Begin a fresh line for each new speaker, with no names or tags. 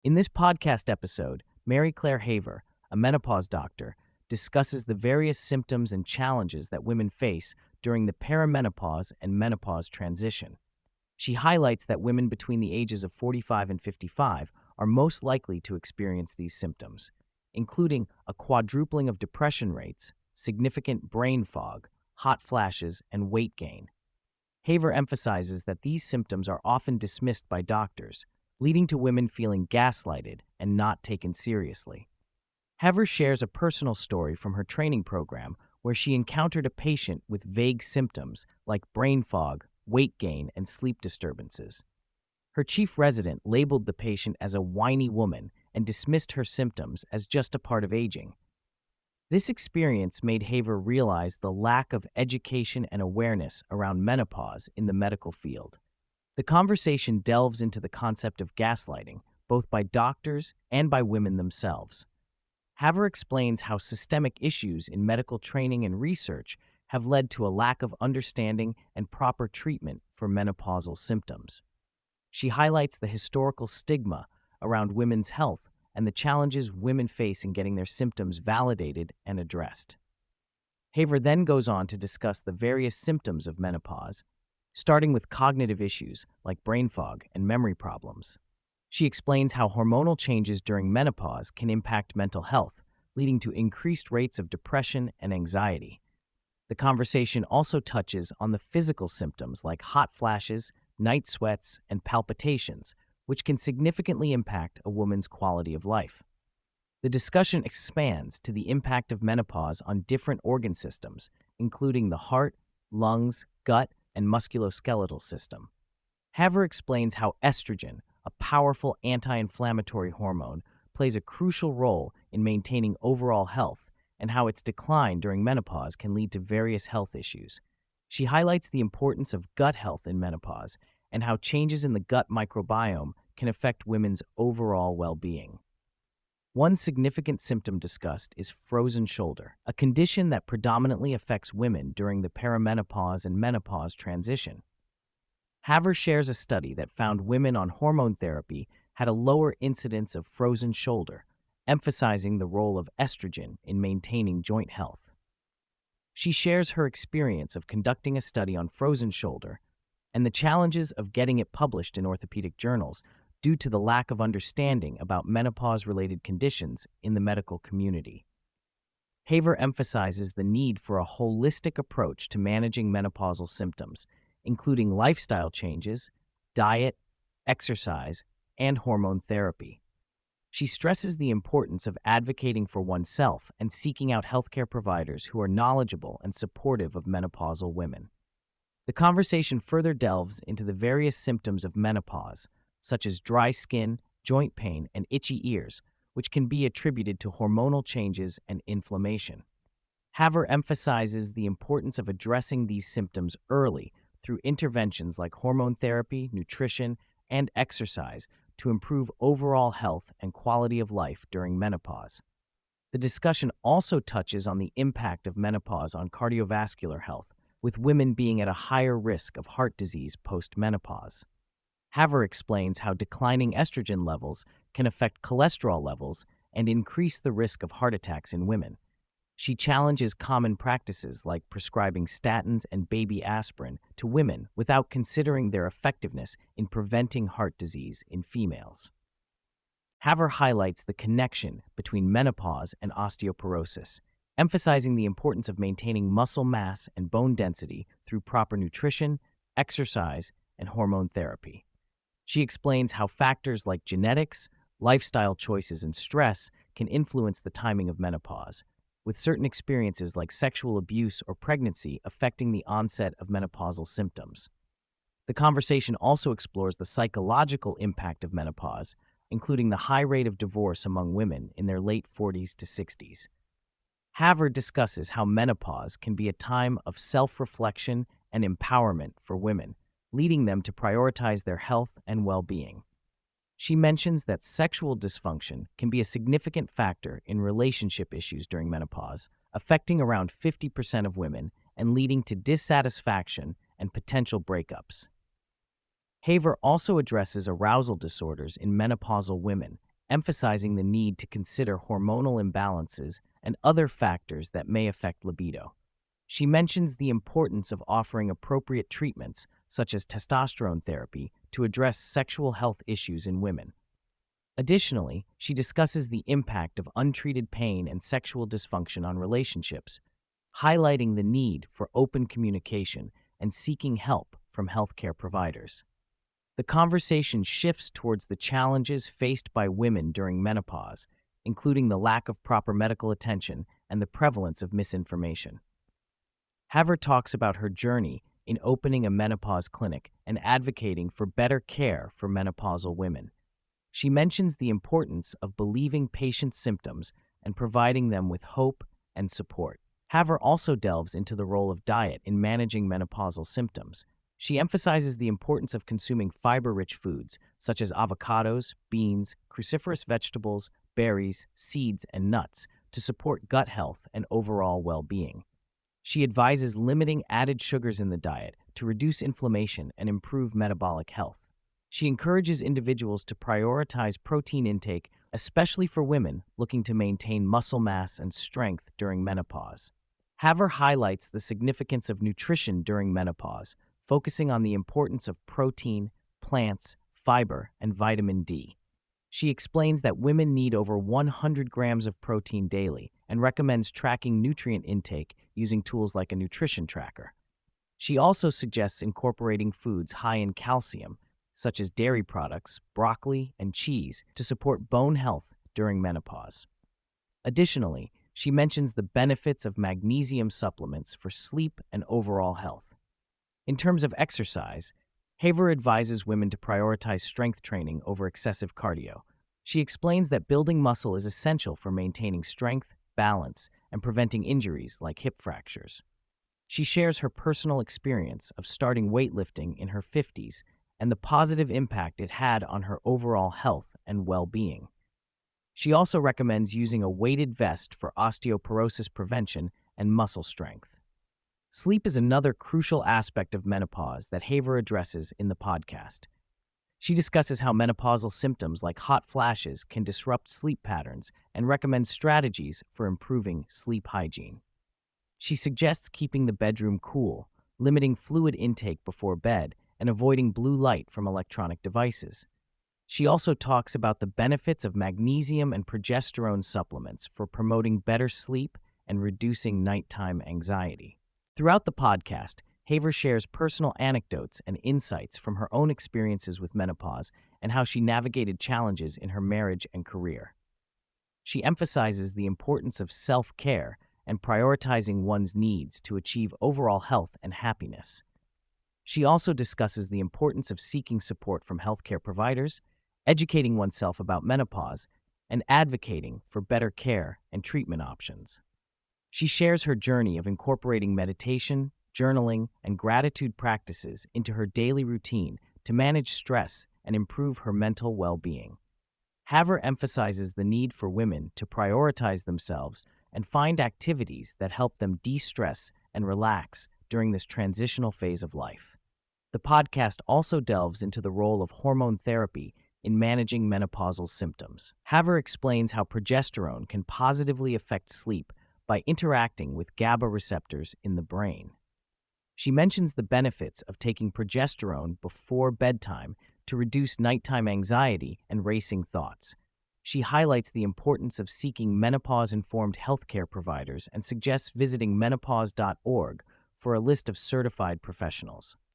In this podcast episode, Mary Claire Haver, a menopause doctor, discusses the various symptoms and challenges that women face during the perimenopause and menopause transition. She highlights that women between the ages of 45 and 55 are most likely to experience these symptoms, including a quadrupling of depression rates, significant brain fog, hot flashes, and weight gain. Haver emphasizes that these symptoms are often dismissed by doctors, leading to women feeling gaslighted and not taken seriously. Haver shares a personal story from her training program where she encountered a patient with vague symptoms like brain fog, weight gain, and sleep disturbances. Her chief resident labeled the patient as a whiny woman and dismissed her symptoms as just a part of aging. This experience made Haver realize the lack of education and awareness around menopause in the medical field. The conversation delves into the concept of gaslighting, both by doctors and by women themselves. Haver explains how systemic issues in medical training and research have led to a lack of understanding and proper treatment for menopausal symptoms. She highlights the historical stigma around women's health and the challenges women face in getting their symptoms validated and addressed. Haver then goes on to discuss the various symptoms of menopause, starting with cognitive issues like brain fog and memory problems. She explains how hormonal changes during menopause can impact mental health, leading to increased rates of depression and anxiety. The conversation also touches on the physical symptoms like hot flashes, night sweats, and palpitations, which can significantly impact a woman's quality of life. The discussion expands to the impact of menopause on different organ systems, including the heart, lungs, gut, and musculoskeletal system. Haver explains how estrogen, a powerful anti-inflammatory hormone, plays a crucial role in maintaining overall health and how its decline during menopause can lead to various health issues. She highlights the importance of gut health in menopause and how changes in the gut microbiome can affect women's overall well-being. One significant symptom discussed is frozen shoulder, a condition that predominantly affects women during the perimenopause and menopause transition. Haver shares a study that found women on hormone therapy had a lower incidence of frozen shoulder, emphasizing the role of estrogen in maintaining joint health. She shares her experience of conducting a study on frozen shoulder and the challenges of getting it published in orthopedic journals due to the lack of understanding about menopause-related conditions in the medical community. Haver emphasizes the need for a holistic approach to managing menopausal symptoms, including lifestyle changes, diet, exercise, and hormone therapy. She stresses the importance of advocating for oneself and seeking out healthcare providers who are knowledgeable and supportive of menopausal women. The conversation further delves into the various symptoms of menopause, such as dry skin, joint pain, and itchy ears, which can be attributed to hormonal changes and inflammation. Haver emphasizes the importance of addressing these symptoms early through interventions like hormone therapy, nutrition, and exercise to improve overall health and quality of life during menopause. The discussion also touches on the impact of menopause on cardiovascular health, with women being at a higher risk of heart disease post-menopause. Haver explains how declining estrogen levels can affect cholesterol levels and increase the risk of heart attacks in women. She challenges common practices like prescribing statins and baby aspirin to women without considering their effectiveness in preventing heart disease in females. Haver highlights the connection between menopause and osteoporosis, emphasizing the importance of maintaining muscle mass and bone density through proper nutrition, exercise, and hormone therapy. She explains how factors like genetics, lifestyle choices, and stress can influence the timing of menopause, with certain experiences like sexual abuse or pregnancy affecting the onset of menopausal symptoms. The conversation also explores the psychological impact of menopause, including the high rate of divorce among women in their late 40s to 60s. Haver discusses how menopause can be a time of self-reflection and empowerment for women, leading them to prioritize their health and well-being. She mentions that sexual dysfunction can be a significant factor in relationship issues during menopause, affecting around 50% of women and leading to dissatisfaction and potential breakups. Haver also addresses arousal disorders in menopausal women, emphasizing the need to consider hormonal imbalances and other factors that may affect libido. She mentions the importance of offering appropriate treatments, such as testosterone therapy, to address sexual health issues in women. Additionally, she discusses the impact of untreated pain and sexual dysfunction on relationships, highlighting the need for open communication and seeking help from healthcare providers. The conversation shifts towards the challenges faced by women during menopause, including the lack of proper medical attention and the prevalence of misinformation. Haver talks about her journey in opening a menopause clinic and advocating for better care for menopausal women. She mentions the importance of believing patients' symptoms and providing them with hope and support. Haver also delves into the role of diet in managing menopausal symptoms. She emphasizes the importance of consuming fiber-rich foods such as avocados, beans, cruciferous vegetables, berries, seeds, and nuts to support gut health and overall well-being. She advises limiting added sugars in the diet to reduce inflammation and improve metabolic health. She encourages individuals to prioritize protein intake, especially for women looking to maintain muscle mass and strength during menopause. Haver highlights the significance of nutrition during menopause, focusing on the importance of protein, plants, fiber, and vitamin D. She explains that women need over 100 grams of protein daily and recommends tracking nutrient intake using tools like a nutrition tracker. She also suggests incorporating foods high in calcium, such as dairy products, broccoli, and cheese, to support bone health during menopause. Additionally, she mentions the benefits of magnesium supplements for sleep and overall health. In terms of exercise, Haver advises women to prioritize strength training over excessive cardio. She explains that building muscle is essential for maintaining strength, balance, and preventing injuries like hip fractures. She shares her personal experience of starting weightlifting in her 50s and the positive impact it had on her overall health and well-being. She also recommends using a weighted vest for osteoporosis prevention and muscle strength. Sleep is another crucial aspect of menopause that Haver addresses in the podcast. She discusses how menopausal symptoms like hot flashes can disrupt sleep patterns and recommends strategies for improving sleep hygiene. She suggests keeping the bedroom cool, limiting fluid intake before bed, and avoiding blue light from electronic devices. She also talks about the benefits of magnesium and progesterone supplements for promoting better sleep and reducing nighttime anxiety. Throughout the podcast, Haver shares personal anecdotes and insights from her own experiences with menopause and how she navigated challenges in her marriage and career. She emphasizes the importance of self-care and prioritizing one's needs to achieve overall health and happiness. She also discusses the importance of seeking support from healthcare providers, educating oneself about menopause, and advocating for better care and treatment options. She shares her journey of incorporating meditation, journaling, and gratitude practices into her daily routine to manage stress and improve her mental well-being. Haver emphasizes the need for women to prioritize themselves and find activities that help them de-stress and relax during this transitional phase of life. The podcast also delves into the role of hormone therapy in managing menopausal symptoms. Haver explains how progesterone can positively affect sleep by interacting with GABA receptors in the brain. She mentions the benefits of taking progesterone before bedtime to reduce nighttime anxiety and racing thoughts. She highlights the importance of seeking menopause-informed healthcare providers and suggests visiting menopause.org for a list of certified professionals.